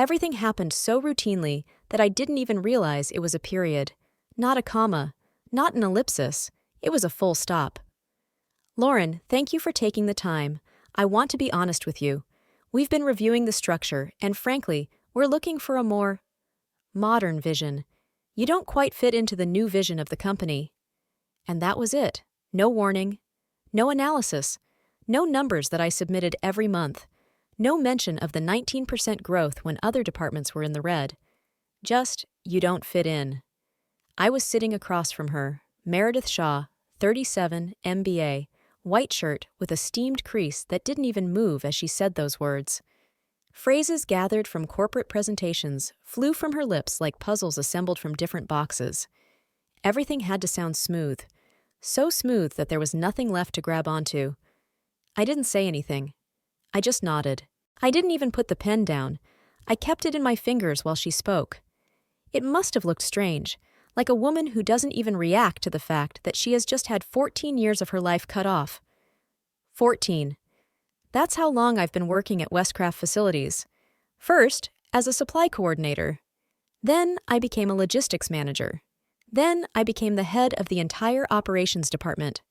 Everything happened so routinely that I didn't even realize it was a period. Not a comma, not an ellipsis, it was a full stop. Lauren, thank you for taking the time. I want to be honest with you. We've been reviewing the structure, and frankly, we're looking for a more modern vision. You don't quite fit into the new vision of the company. And that was it. No warning, no analysis, no numbers that I submitted every month, no mention of the 19% growth when other departments were in the red. Just, you don't fit in. I was sitting across from her, Meredith Shaw, 37, MBA, white shirt with a steamed crease that didn't even move as she said those words. Phrases gathered from corporate presentations flew from her lips like puzzles assembled from different boxes. Everything had to sound smooth, so smooth that there was nothing left to grab onto. I didn't say anything. I just nodded. I didn't even put the pen down. I kept it in my fingers while she spoke. It must have looked strange, like a woman who doesn't even react to the fact that she has just had 14 years of her life cut off. 14. That's how long I've been working at Westcraft Facilities. First, as a supply coordinator. Then I became a logistics manager. Then I became the head of the entire operations department.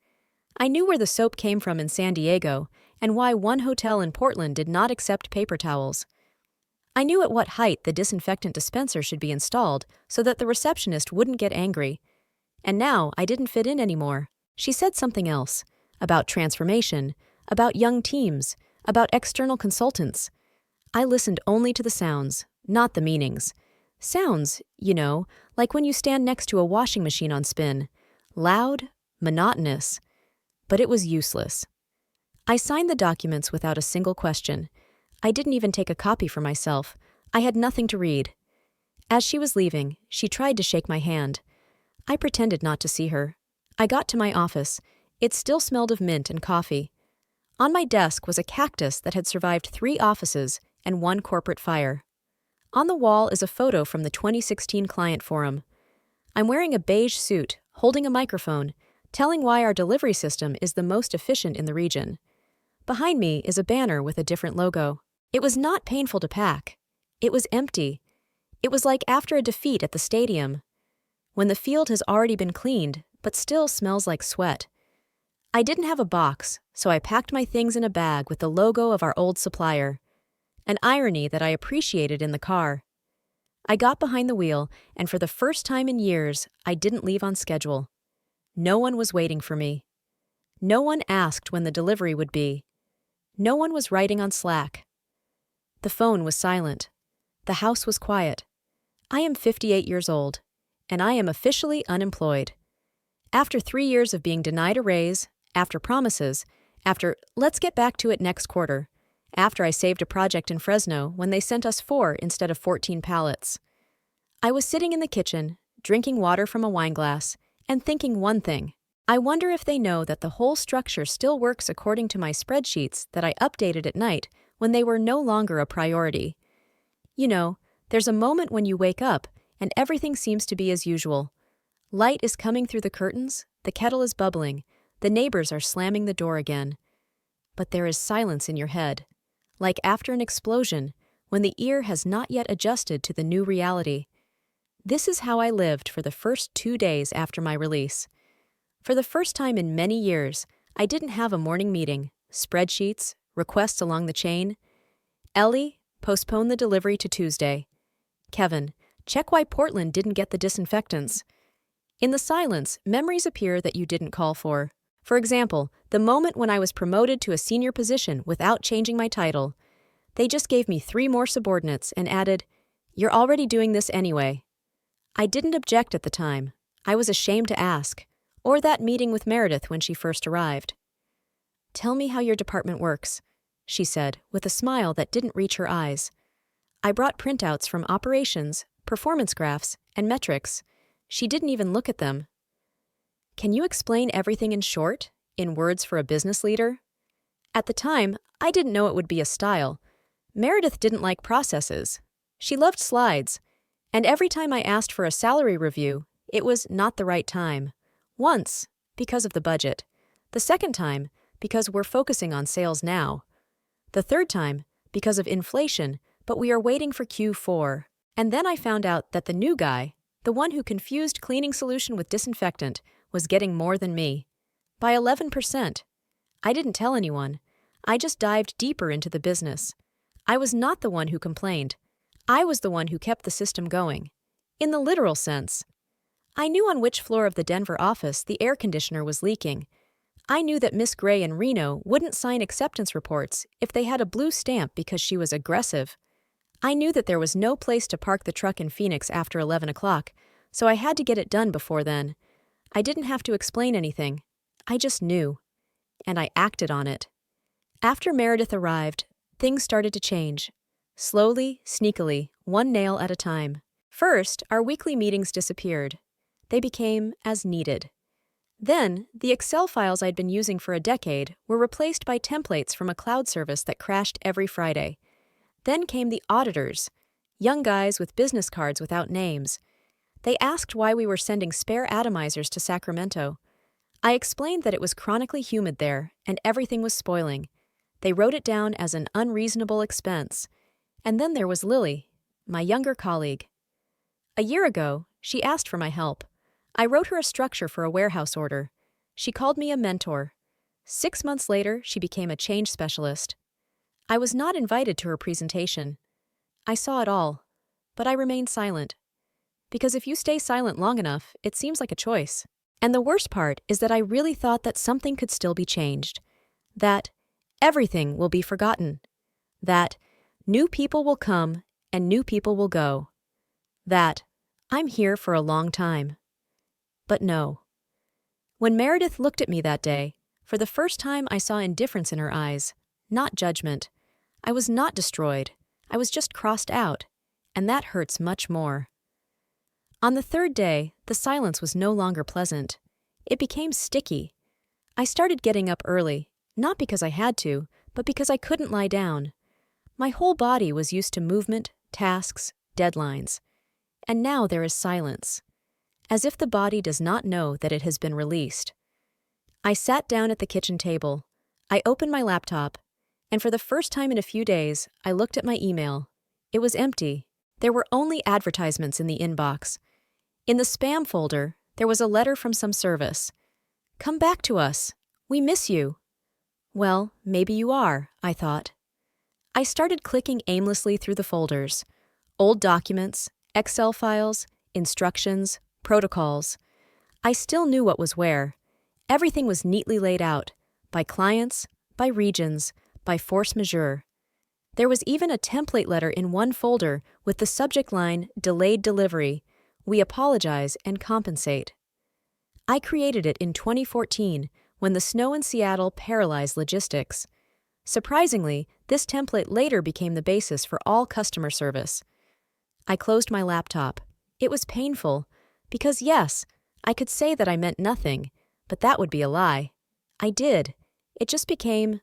I knew where the soap came from in San Diego and why one hotel in Portland did not accept paper towels. I knew at what height the disinfectant dispenser should be installed so that the receptionist wouldn't get angry. And now I didn't fit in anymore. She said something else, about transformation, about young teams, about external consultants. I listened only to the sounds, not the meanings. Sounds, like when you stand next to a washing machine on spin. Loud, monotonous. But it was useless. I signed the documents without a single question. I didn't even take a copy for myself. I had nothing to read. As she was leaving, she tried to shake my hand. I pretended not to see her. I got to my office. It still smelled of mint and coffee. On my desk was a cactus that had survived 3 offices and 1 corporate fire. On the wall is a photo from the 2016 client forum. I'm wearing a beige suit, holding a microphone, telling why our delivery system is the most efficient in the region. Behind me is a banner with a different logo. It was not painful to pack. It was empty. It was like after a defeat at the stadium, when the field has already been cleaned, but still smells like sweat. I didn't have a box, so I packed my things in a bag with the logo of our old supplier. An irony that I appreciated in the car. I got behind the wheel, and for the first time in years, I didn't leave on schedule. No one was waiting for me. No one asked when the delivery would be. No one was writing on Slack. The phone was silent. The house was quiet. I am 58 years old, and I am officially unemployed. After 3 years of being denied a raise, after promises, after let's get back to it next quarter, after I saved a project in Fresno when they sent us 4 instead of 14 pallets. I was sitting in the kitchen, drinking water from a wine glass, and thinking one thing. I wonder if they know that the whole structure still works according to my spreadsheets that I updated at night when they were no longer a priority. There's a moment when you wake up and everything seems to be as usual. Light is coming through the curtains, the kettle is bubbling, the neighbors are slamming the door again. But there is silence in your head, like after an explosion, when the ear has not yet adjusted to the new reality. This is how I lived for the first 2 days after my release. For the first time in many years, I didn't have a morning meeting, spreadsheets, requests along the chain. Ellie, postpone the delivery to Tuesday. Kevin, check why Portland didn't get the disinfectants. In the silence, memories appear that you didn't call for. For example, the moment when I was promoted to a senior position without changing my title. They just gave me 3 more subordinates and added, "You're already doing this anyway." I didn't object at the time. I was ashamed to ask. Or that meeting with Meredith when she first arrived. "Tell me how your department works," she said, with a smile that didn't reach her eyes. I brought printouts from operations, performance graphs, and metrics. She didn't even look at them. "Can you explain everything in short, in words for a business leader?" At the time, I didn't know it would be a style. Meredith didn't like processes. She loved slides. And every time I asked for a salary review, it was not the right time. Once, because of the budget. The second time, because we're focusing on sales now. The third time, because of inflation, but we are waiting for Q4. And then I found out that the new guy, the one who confused cleaning solution with disinfectant, was getting more than me. By 11%. I didn't tell anyone. I just dived deeper into the business. I was not the one who complained. I was the one who kept the system going. In the literal sense. I knew on which floor of the Denver office the air conditioner was leaking. I knew that Miss Gray in Reno wouldn't sign acceptance reports if they had a blue stamp because she was aggressive. I knew that there was no place to park the truck in Phoenix after 11 o'clock, so I had to get it done before then. I didn't have to explain anything. I just knew. And I acted on it. After Meredith arrived, things started to change. Slowly, sneakily, one nail at a time. First, our weekly meetings disappeared. They became as needed. Then, the Excel files I'd been using for a decade were replaced by templates from a cloud service that crashed every Friday. Then came the auditors, young guys with business cards without names. They asked why we were sending spare atomizers to Sacramento. I explained that it was chronically humid there and everything was spoiling. They wrote it down as an unreasonable expense. And then there was Lily, my younger colleague. A year ago, she asked for my help. I wrote her a structure for a warehouse order. She called me a mentor. 6 months later, she became a change specialist. I was not invited to her presentation. I saw it all, but I remained silent. Because if you stay silent long enough, it seems like a choice. And the worst part is that I really thought that something could still be changed. That everything will be forgotten. That new people will come and new people will go. That I'm here for a long time. But no. When Meredith looked at me that day, for the first time I saw indifference in her eyes, not judgment. I was not destroyed. I was just crossed out, and that hurts much more. On the third day, the silence was no longer pleasant. It became sticky. I started getting up early, not because I had to, but because I couldn't lie down. My whole body was used to movement, tasks, deadlines. And now there is silence, as if the body does not know that it has been released. I sat down at the kitchen table. I opened my laptop, and for the first time in a few days, I looked at my email. It was empty. There were only advertisements in the inbox. In the spam folder, there was a letter from some service. Come back to us. We miss you. Well, maybe you are, I thought. I started clicking aimlessly through the folders. Old documents, Excel files, instructions, protocols. I still knew what was where. Everything was neatly laid out, by clients, by regions, by force majeure. There was even a template letter in one folder with the subject line, Delayed Delivery. We apologize and compensate. I created it in 2014 when the snow in Seattle paralyzed logistics. Surprisingly, this template later became the basis for all customer service. I closed my laptop. It was painful, because yes, I could say that I meant nothing, but that would be a lie. I did. It just became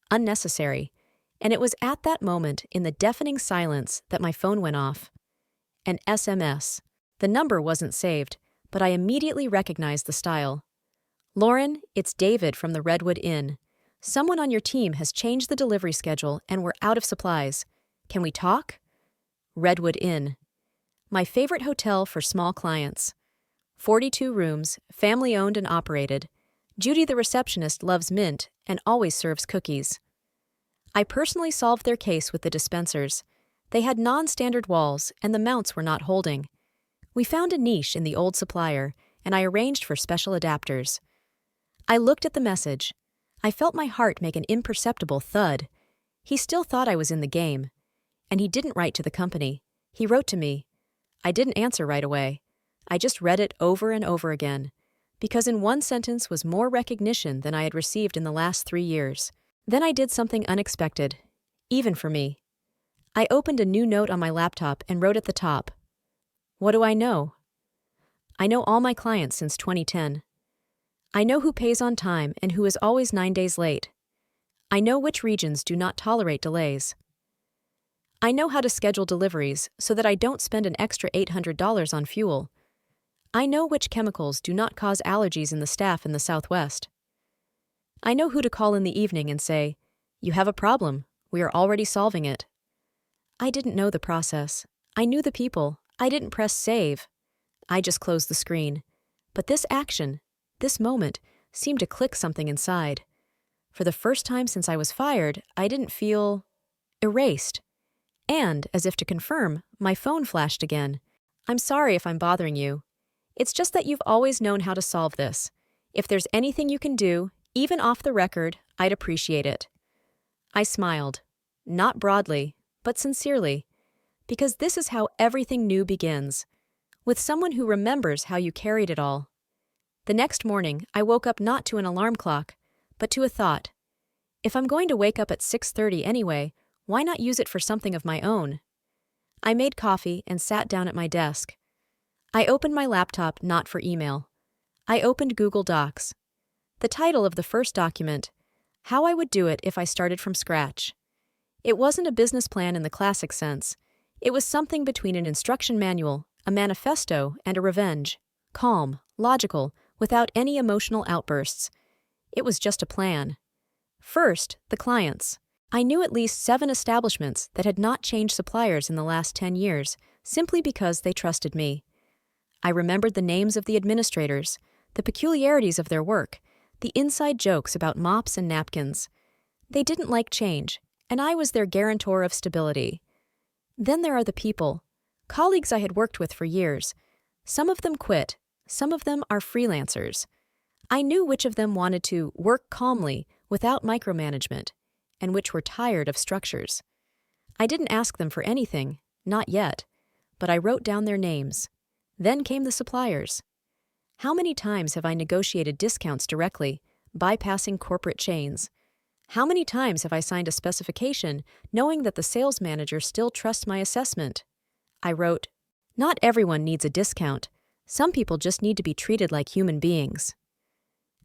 unnecessary. And it was at that moment, in the deafening silence, that my phone went off. An SMS. The number wasn't saved, but I immediately recognized the style. Lauren, it's David from the Redwood Inn. Someone on your team has changed the delivery schedule and we're out of supplies. Can we talk? Redwood Inn. My favorite hotel for small clients. 42 rooms, family-owned and operated. Judy the receptionist loves mint and always serves cookies. I personally solved their case with the dispensers. They had non-standard walls and the mounts were not holding. We found a niche in the old supplier, and I arranged for special adapters. I looked at the message. I felt my heart make an imperceptible thud. He still thought I was in the game. And he didn't write to the company. He wrote to me. I didn't answer right away. I just read it over and over again, because in one sentence was more recognition than I had received in the last 3 years. Then I did something unexpected, even for me. I opened a new note on my laptop and wrote at the top, "What do I know? I know all my clients since 2010. I know who pays on time and who is always 9 days late. I know which regions do not tolerate delays. I know how to schedule deliveries so that I don't spend an extra $800 on fuel. I know which chemicals do not cause allergies in the staff in the Southwest. I know who to call in the evening and say, 'You have a problem. We are already solving it.' I didn't know the process. I knew the people. I didn't press save. I just closed the screen. But this action, this moment, seemed to click something inside. For the first time since I was fired, I didn't feel erased. And, as if to confirm, my phone flashed again. I'm sorry if I'm bothering you. It's just that you've always known how to solve this. If there's anything you can do, even off the record, I'd appreciate it. I smiled. Not broadly, but sincerely. Because this is how everything new begins. With someone who remembers how you carried it all. The next morning, I woke up not to an alarm clock, but to a thought. If I'm going to wake up at 6:30 anyway, why not use it for something of my own? I made coffee and sat down at my desk. I opened my laptop not for email. I opened Google Docs. The title of the first document, How I Would Do It If I Started from Scratch. It wasn't a business plan in the classic sense. It was something between an instruction manual, a manifesto, and a revenge. Calm, logical, without any emotional outbursts. It was just a plan. First, the clients. I knew at least 7 establishments that had not changed suppliers in the last 10 years, simply because they trusted me. I remembered the names of the administrators, the peculiarities of their work, the inside jokes about mops and napkins. They didn't like change, and I was their guarantor of stability. Then there are the people, colleagues I had worked with for years. Some of them quit, some of them are freelancers. I knew which of them wanted to work calmly without micromanagement, and which were tired of structures. I didn't ask them for anything, not yet, but I wrote down their names. Then came the suppliers. How many times have I negotiated discounts directly, bypassing corporate chains? How many times have I signed a specification knowing that the sales manager still trusts my assessment? I wrote, not everyone needs a discount. Some people just need to be treated like human beings.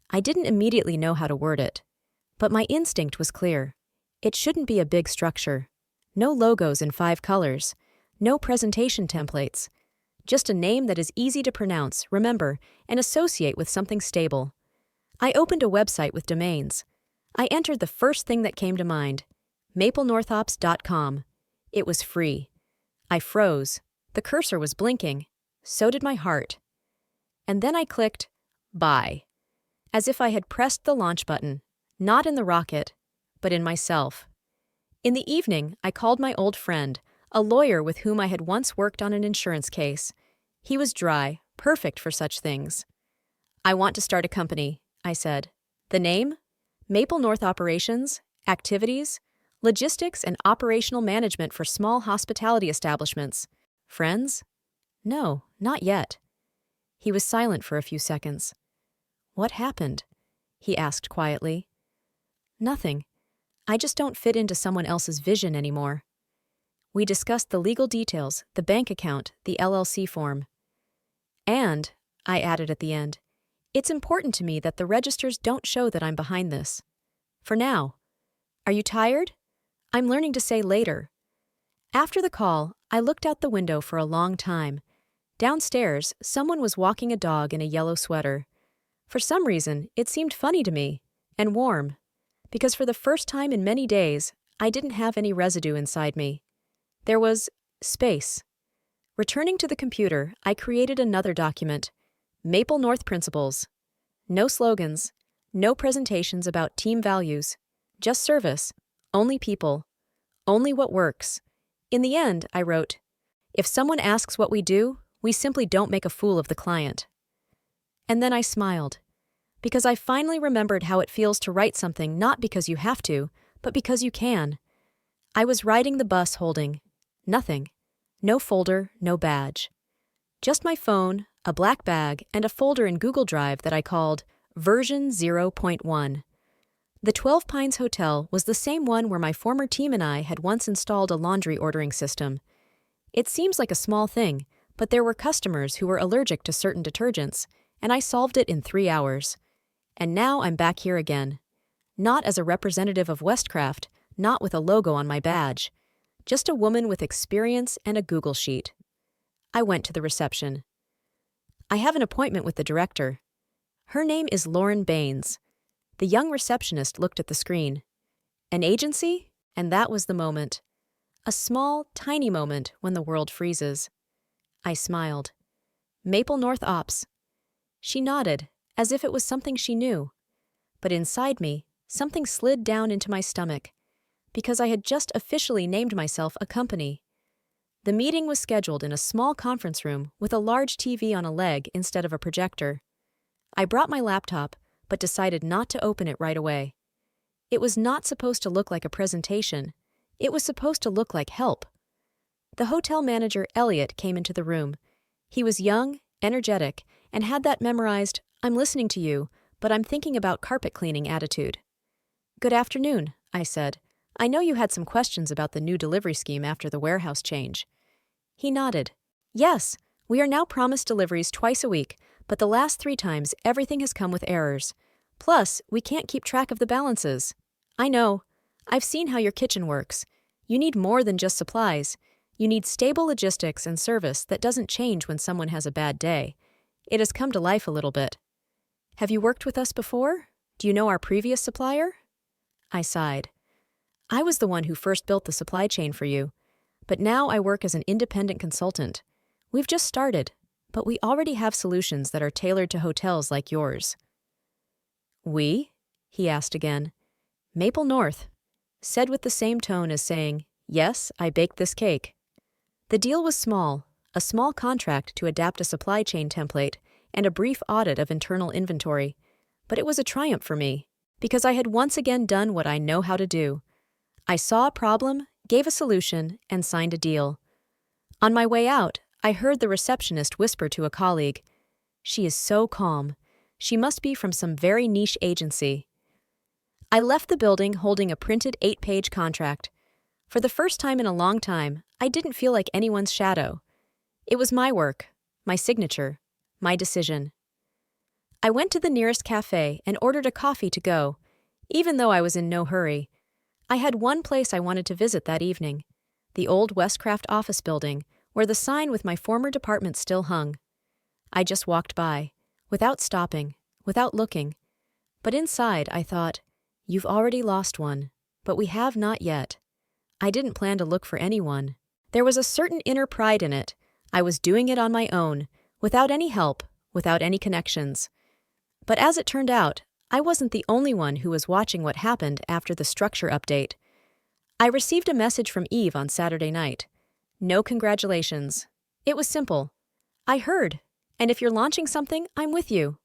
I didn't immediately know how to word it, but my instinct was clear. It shouldn't be a big structure. No logos in 5 colors. No presentation templates. Just a name that is easy to pronounce, remember, and associate with something stable. I opened a website with domains. I entered the first thing that came to mind, maplenorthops.com. It was free. I froze. The cursor was blinking. So did my heart. And then I clicked, buy. As if I had pressed the launch button, not in the rocket, but in myself. In the evening, I called my old friend, a lawyer with whom I had once worked on an insurance case. He was dry, perfect for such things. I want to start a company, I said. The name? Maple North Operations, Activities, Logistics and Operational Management for Small Hospitality Establishments. Friends? No, not yet. He was silent for a few seconds. What happened? He asked quietly. Nothing. I just don't fit into someone else's vision anymore. We discussed the legal details, the bank account, the LLC form. And, I added at the end, it's important to me that the registers don't show that I'm behind this. For now. Are you tired? I'm learning to say later. After the call, I looked out the window for a long time. Downstairs, someone was walking a dog in a yellow sweater. For some reason, it seemed funny to me, and warm, because for the first time in many days, I didn't have any residue inside me. There was space. Returning to the computer, I created another document, Maple North Principles. No slogans, no presentations about team values, just service, only people, only what works. In the end, I wrote, if someone asks what we do, we simply don't make a fool of the client. And then I smiled, because I finally remembered how it feels to write something not because you have to, but because you can. I was riding the bus holding nothing. No folder, no badge. Just my phone, a black bag, and a folder in Google Drive that I called Version 0.1. The 12 Pines Hotel was the same one where my former team and I had once installed a laundry ordering system. It seems like a small thing, but there were customers who were allergic to certain detergents, and I solved it in 3 hours. And now I'm back here again. Not as a representative of Westcraft, not with a logo on my badge. Just a woman with experience and a Google sheet. I went to the reception. I have an appointment with the director. Her name is Lauren Baines. The young receptionist looked at the screen. An agency? And that was the moment. A small, tiny moment when the world freezes. I smiled. Maple North Ops. She nodded, as if it was something she knew. But inside me, something slid down into my stomach, because I had just officially named myself a company. The meeting was scheduled in a small conference room with a large TV on a leg instead of a projector. I brought my laptop, but decided not to open it right away. It was not supposed to look like a presentation. It was supposed to look like help. The hotel manager, Elliot, came into the room. He was young, energetic, and had that memorized, "I'm listening to you, but I'm thinking about carpet cleaning" attitude. "Good afternoon," I said. "I know you had some questions about the new delivery scheme after the warehouse change." He nodded. "Yes, we are now promised deliveries twice a week, but the last 3 times everything has come with errors. Plus, we can't keep track of the balances." "I know. I've seen how your kitchen works. You need more than just supplies. You need stable logistics and service that doesn't change when someone has a bad day. It has come to life a little bit." "Have you worked with us before? Do you know our previous supplier?" I sighed. "I was the one who first built the supply chain for you, but now I work as an independent consultant. We've just started, but we already have solutions that are tailored to hotels like yours." "We?" he asked again. "Maple North," said with the same tone as saying, "Yes, I baked this cake." The deal was small, a small contract to adapt a supply chain template and a brief audit of internal inventory, but it was a triumph for me, because I had once again done what I know how to do. I saw a problem, gave a solution, and signed a deal. On my way out, I heard the receptionist whisper to a colleague, "She is so calm. She must be from some very niche agency." I left the building holding a printed 8-page contract. For the first time in a long time, I didn't feel like anyone's shadow. It was my work, my signature, my decision. I went to the nearest cafe and ordered a coffee to go, even though I was in no hurry. I had one place I wanted to visit that evening, the old Westcraft office building, where the sign with my former department still hung. I just walked by, without stopping, without looking. But inside, I thought, "You've already lost one, but we have not yet." I didn't plan to look for anyone. There was a certain inner pride in it. I was doing it on my own, without any help, without any connections. But as it turned out, I wasn't the only one who was watching what happened after the structure update. I received a message from Eve on Saturday night. "No congratulations." It was simple. "I heard, and if you're launching something, I'm with you."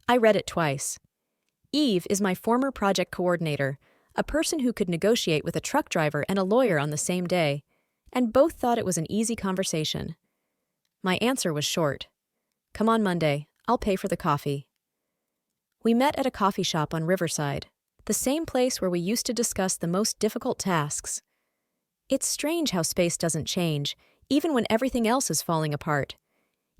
I read it twice. Eve is my former project coordinator, a person who could negotiate with a truck driver and a lawyer on the same day, and both thought it was an easy conversation. My answer was short. "Come on Monday, I'll pay for the coffee." We met at a coffee shop on Riverside, the same place where we used to discuss the most difficult tasks. It's strange how space doesn't change, even when everything else is falling apart.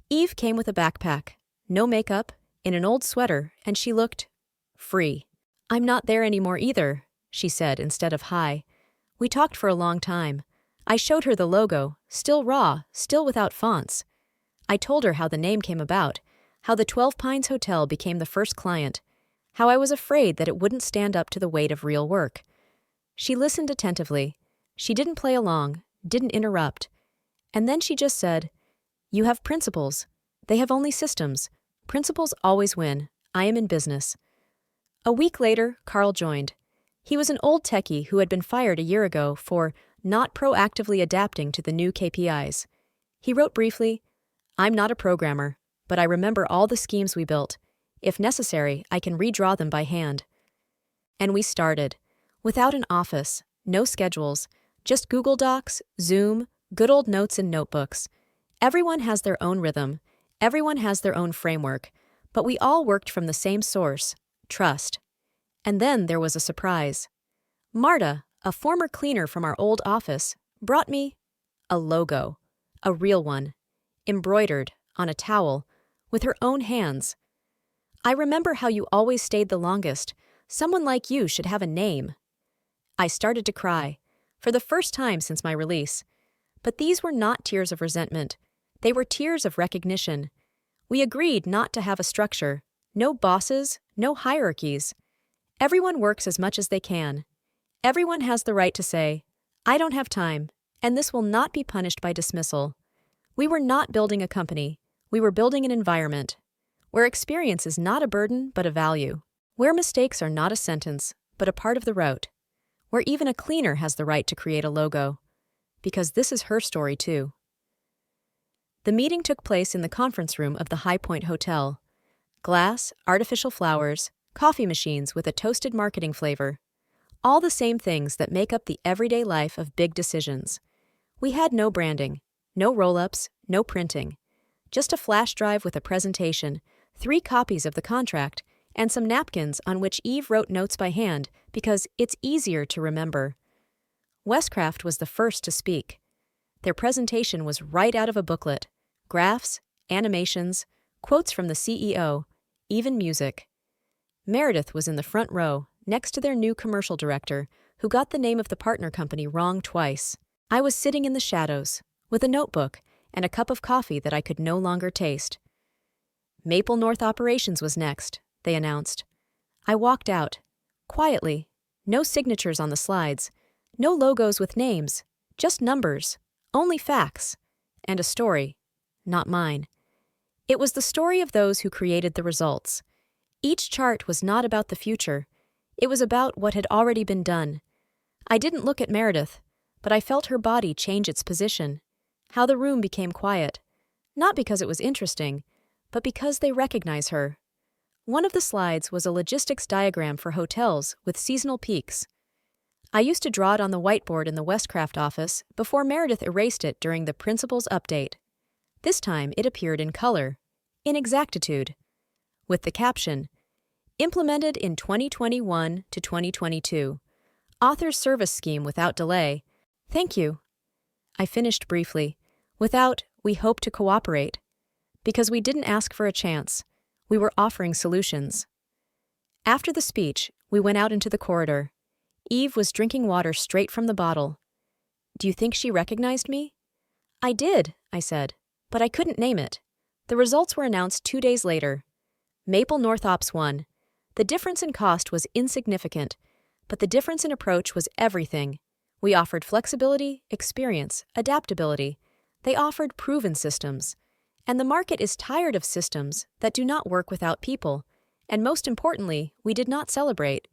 Eve came with a backpack, no makeup, in an old sweater, and she looked free. "I'm not there anymore either," she said instead of hi. We talked for a long time. I showed her the logo, still raw, still without fonts. I told her how the name came about, how the 12 Pines Hotel became the first client, how I was afraid that it wouldn't stand up to the weight of real work. She listened attentively. She didn't play along, didn't interrupt. And then she just said, "You have principles. They have only systems. Principles always win. I am in business." A week later, Carl joined. He was an old techie who had been fired a year ago for not proactively adapting to the new KPIs. He wrote briefly, "I'm not a programmer, but I remember all the schemes we built. If necessary, I can redraw them by hand." And we started. Without an office, no schedules, just Google Docs, Zoom, good old notes and notebooks. Everyone has their own rhythm. Everyone has their own framework. But we all worked from the same source, trust. And then there was a surprise. Marta, a former cleaner from our old office, brought me a logo, a real one, embroidered on a towel, with her own hands. "I remember how you always stayed the longest. Someone like you should have a name." I started to cry, for the first time since my release. But these were not tears of resentment. They were tears of recognition. We agreed not to have a structure, no bosses, no hierarchies. Everyone works as much as they can. Everyone has the right to say, "I don't have time," And this will not be punished by dismissal. We were not building a company. We were building an environment where experience is not a burden but a value, where mistakes are not a sentence but a part of the route, where even a cleaner has the right to create a logo. Because this is her story too. The meeting took place in the conference room of the High Point Hotel. Glass, artificial flowers, coffee machines with a toasted marketing flavor. All the same things that make up the everyday life of big decisions. We had no branding, no roll-ups, no printing. Just a flash drive with a presentation, 3 copies of the contract, and some napkins on which Eve wrote notes by hand because it's easier to remember. Westcraft was the first to speak. Their presentation was right out of a booklet. Graphs, animations, quotes from the CEO, even music. Meredith was in the front row, next to their new commercial director, who got the name of the partner company wrong twice. I was sitting in the shadows, with a notebook and a cup of coffee that I could no longer taste. Maple North Operations was next, they announced. I walked out, quietly, no signatures on the slides, no logos with names, just numbers, only facts, and a story, not mine. It was the story of those who created the results. Each chart was not about the future. It was about what had already been done. I didn't look at Meredith, but I felt her body change its position, how the room became quiet, not because it was interesting, but because they recognize her. One of the slides was a logistics diagram for hotels with seasonal peaks. I used to draw it on the whiteboard in the Westcraft office before Meredith erased it during the principal's update. This time it appeared in color, in exactitude, with the caption, "Implemented in 2021 to 2022. Author's service scheme without delay. Thank you." I finished briefly, without, "We hope to cooperate." Because we didn't ask for a chance. We were offering solutions. After the speech, we went out into the corridor. Eve was drinking water straight from the bottle. "Do you think she recognized me?" "I did," I said, "but I couldn't name it." The results were announced 2 days later. Maple North Ops won. The difference in cost was insignificant, but the difference in approach was everything. We offered flexibility, experience, adaptability. They offered proven systems. And the market is tired of systems that do not work without people. And most importantly, we did not celebrate.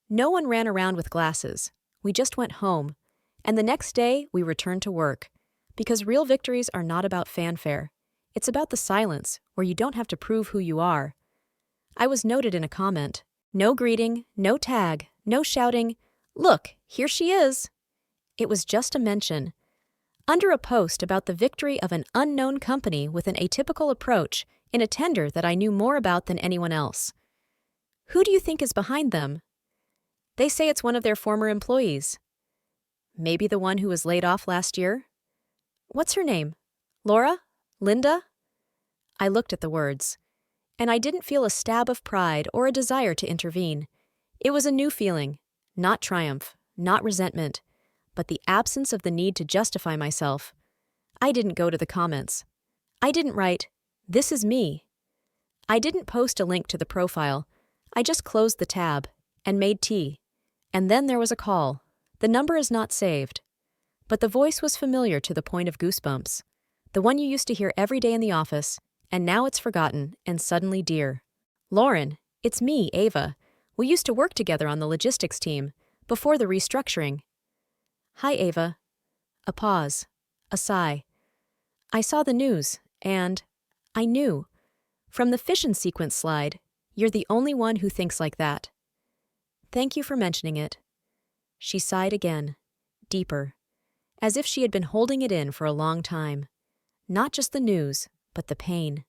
No one ran around with glasses. We just went home. And the next day, we returned to work. Because real victories are not about fanfare. It's about the silence, where you don't have to prove who you are. I was noted in a comment. No greeting, no tag, no shouting, "Look, here she is." It was just a mention. Under a post about the victory of an unknown company with an atypical approach in a tender that I knew more about than anyone else. Who do you think is behind them? They say it's one of their former employees. Maybe the one who was laid off last year? What's her name? Laura? Linda? I looked at the words, and I didn't feel a stab of pride or a desire to intervene. It was a new feeling, not triumph, not resentment, but the absence of the need to justify myself. I didn't go to the comments. I didn't write, "This is me." I didn't post a link to the profile. I just closed the tab and made tea. And then there was a call. The number is not saved. But the voice was familiar to the point of goosebumps. The one you used to hear every day in the office, and now it's forgotten and suddenly dear. "Lauren, it's me, Ava. We used to work together on the logistics team, before the restructuring." "Hi, Ava." A pause. A sigh. "I saw the news, and I knew. From the fission sequence slide, you're the only one who thinks like that. Thank you for mentioning it." She sighed again, deeper, as if she had been holding it in for a long time. Not just the news, but the pain.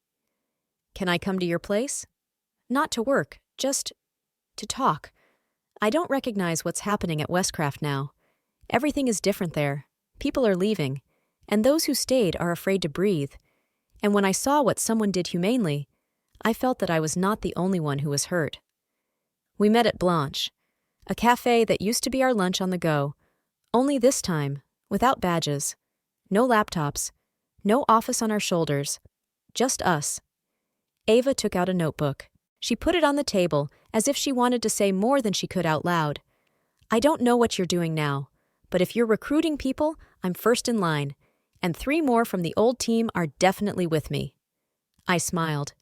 "Can I come to your place?" "Not to work, just to talk. I don't recognize what's happening at Westcraft now. Everything is different there. People are leaving, and those who stayed are afraid to breathe. And when I saw what someone did humanely, I felt that I was not the only one who was hurt." We met at Blanche, a cafe that used to be our lunch on the go, only this time, without badges, no laptops, no office on our shoulders, just us. Ava took out a notebook. She put it on the table as if she wanted to say more than she could out loud. "I don't know what you're doing now, But if you're recruiting people, I'm first in line, and 3 more from the old team are definitely with me." I smiled.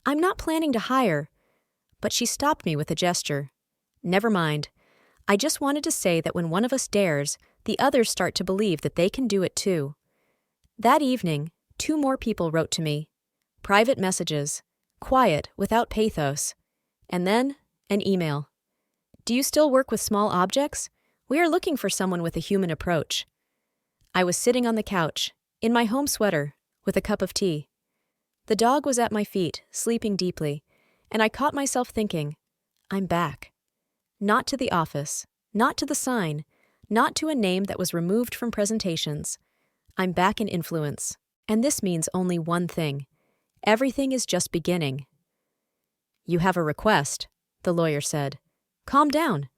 "I'm not planning to hire." But she stopped me with a gesture. "Never mind. I just wanted to say that when one of us dares, the others start to believe that they can do it too." That evening, 2 more people wrote to me. Private messages, quiet, without pathos. And then, an email. "Do you still work with small objects? We are looking for someone with a human approach." I was sitting on the couch, in my home sweater, with a cup of tea. The dog was at my feet, sleeping deeply, and I caught myself thinking, I'm back. Not to the office, not to the sign, not to a name that was removed from presentations. I'm back in influence, and this means only one thing. Everything is just beginning. "You have a request," the lawyer said. "Calm down."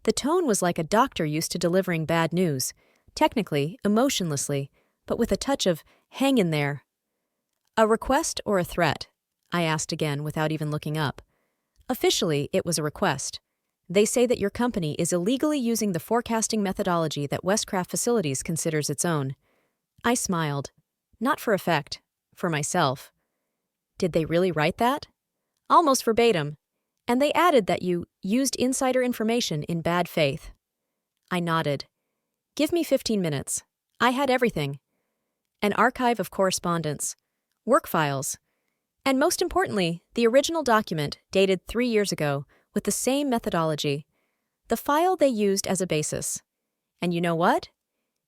The tone was like a doctor used to delivering bad news, technically, emotionlessly, but with a touch of, "hang in there." "A request or a threat?" I asked again without even looking up. "Officially, it was a request. They say that your company is illegally using the forecasting methodology that Westcraft Facilities considers its own." I smiled. Not for effect, for myself. "Did they really write that?" "Almost verbatim. And they added that you used insider information in bad faith." I nodded. "Give me 15 minutes. I had everything. An archive of correspondence, work files, and most importantly, the original document dated 3 years ago with the same methodology. The file they used as a basis. And you know what?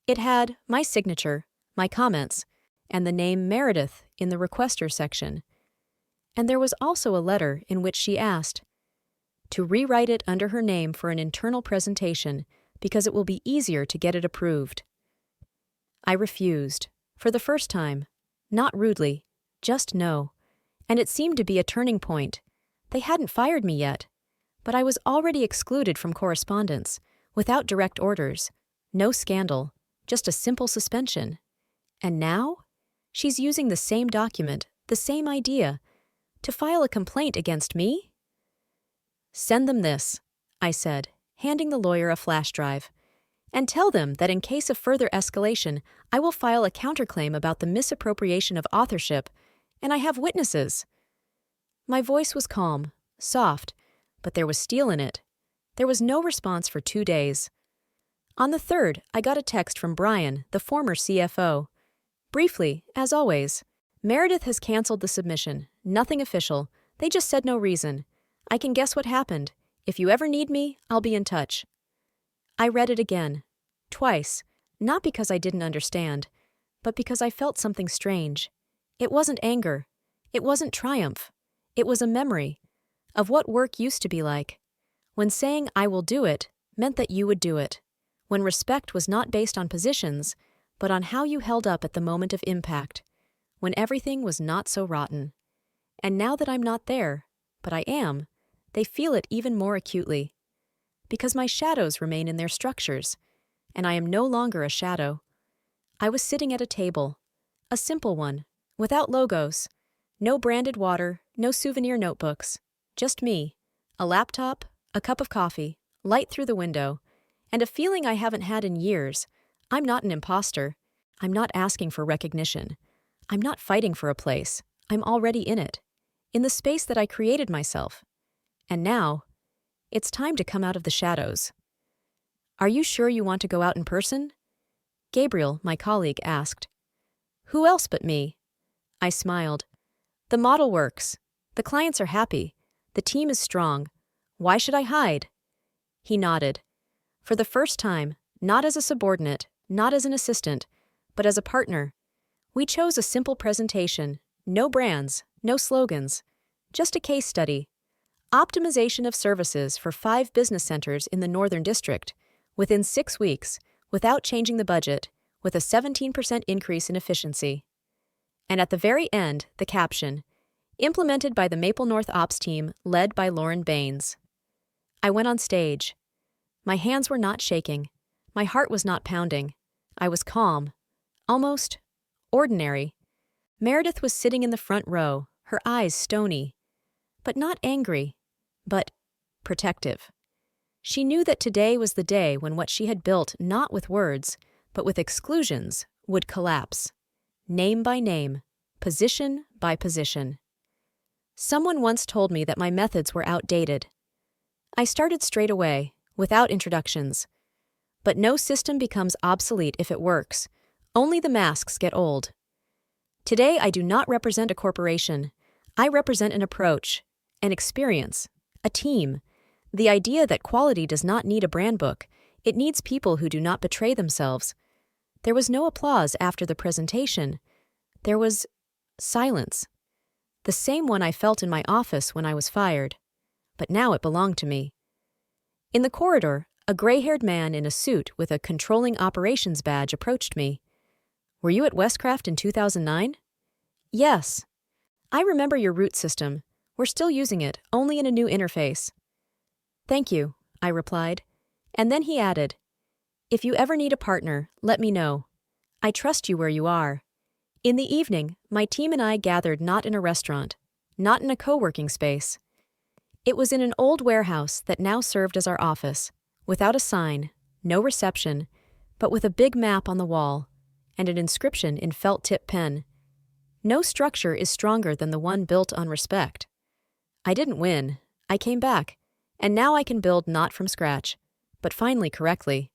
It had my signature, my comments, and the name Meredith in the requester section. And there was also a letter in which she asked to rewrite it under her name for an internal presentation because it will be easier to get it approved. I refused, for the first time, not rudely, just no, and it seemed to be a turning point. They hadn't fired me yet, but I was already excluded from correspondence, without direct orders, no scandal, just a simple suspension. And now? She's using the same document, the same idea, to file a complaint against me? "Send them this," I said, handing the lawyer a flash drive. "And tell them that in case of further escalation, I will file a counterclaim about the misappropriation of authorship, and I have witnesses." My voice was calm, soft, but there was steel in it. There was no response for 2 days. On the 3rd, I got a text from Brian, the former CFO. Briefly, as always, "Meredith has canceled the submission. Nothing official. They just said no reason. I can guess what happened. If you ever need me, I'll be in touch." I read it again. Twice. Not because I didn't understand, but because I felt something strange. It wasn't anger. It wasn't triumph. It was a memory of what work used to be like. When saying "I will do it" meant that you would do it. When respect was not based on positions, but on how you held up at the moment of impact. When everything was not so rotten. And now that I'm not there, but I am, they feel it even more acutely. Because my shadows remain in their structures, and I am no longer a shadow. I was sitting at a table, a simple one, without logos, no branded water, no souvenir notebooks, just me, a laptop, a cup of coffee, light through the window, and a feeling I haven't had in years. I'm not an imposter. I'm not asking for recognition. I'm not fighting for a place. I'm already in it, in the space that I created myself. And now, it's time to come out of the shadows. "Are you sure you want to go out in person?" Gabriel, my colleague, asked. "Who else but me?" I smiled. "The model works. The clients are happy. The team is strong. Why should I hide?" He nodded. For the first time, not as a subordinate, not as an assistant, but as a partner. We chose a simple presentation, no brands, no slogans, just a case study. Optimization of services for 5 business centers in the Northern District, within 6 weeks, without changing the budget, with a 17% increase in efficiency. And at the very end, the caption, implemented by the Maple North Ops team led by Baines. I went on stage. My hands were not shaking. My heart was not pounding. I was calm. Almost ordinary. Meredith was sitting in the front row, her eyes stony. But not angry, but protective. She knew that today was the day when what she had built not with words, but with exclusions, would collapse. Name by name, position by position. Someone once told me that my methods were outdated. I started straight away, without introductions. But no system becomes obsolete if it works. Only the masks get old. Today I do not represent a corporation. I represent an approach, an experience, a team. The idea that quality does not need a brand book, it needs people who do not betray themselves. There was no applause after the presentation. There was silence. The same one I felt in my office when I was fired. But now it belonged to me. In the corridor, a gray-haired man in a suit with a controlling operations badge approached me. Were you at Westcraft in 2009? Yes. I remember your root system. We're still using it, only in a new interface. Thank you, I replied. And then he added, if you ever need a partner, let me know. I trust you where you are. In the evening, my team and I gathered not in a restaurant, not in a co-working space. It was in an old warehouse that now served as our office, without a sign, no reception, but with a big map on the wall, and an inscription in felt-tip pen. No structure is stronger than the one built on respect. I didn't win. I came back, and now I can build not from scratch, but finally correctly.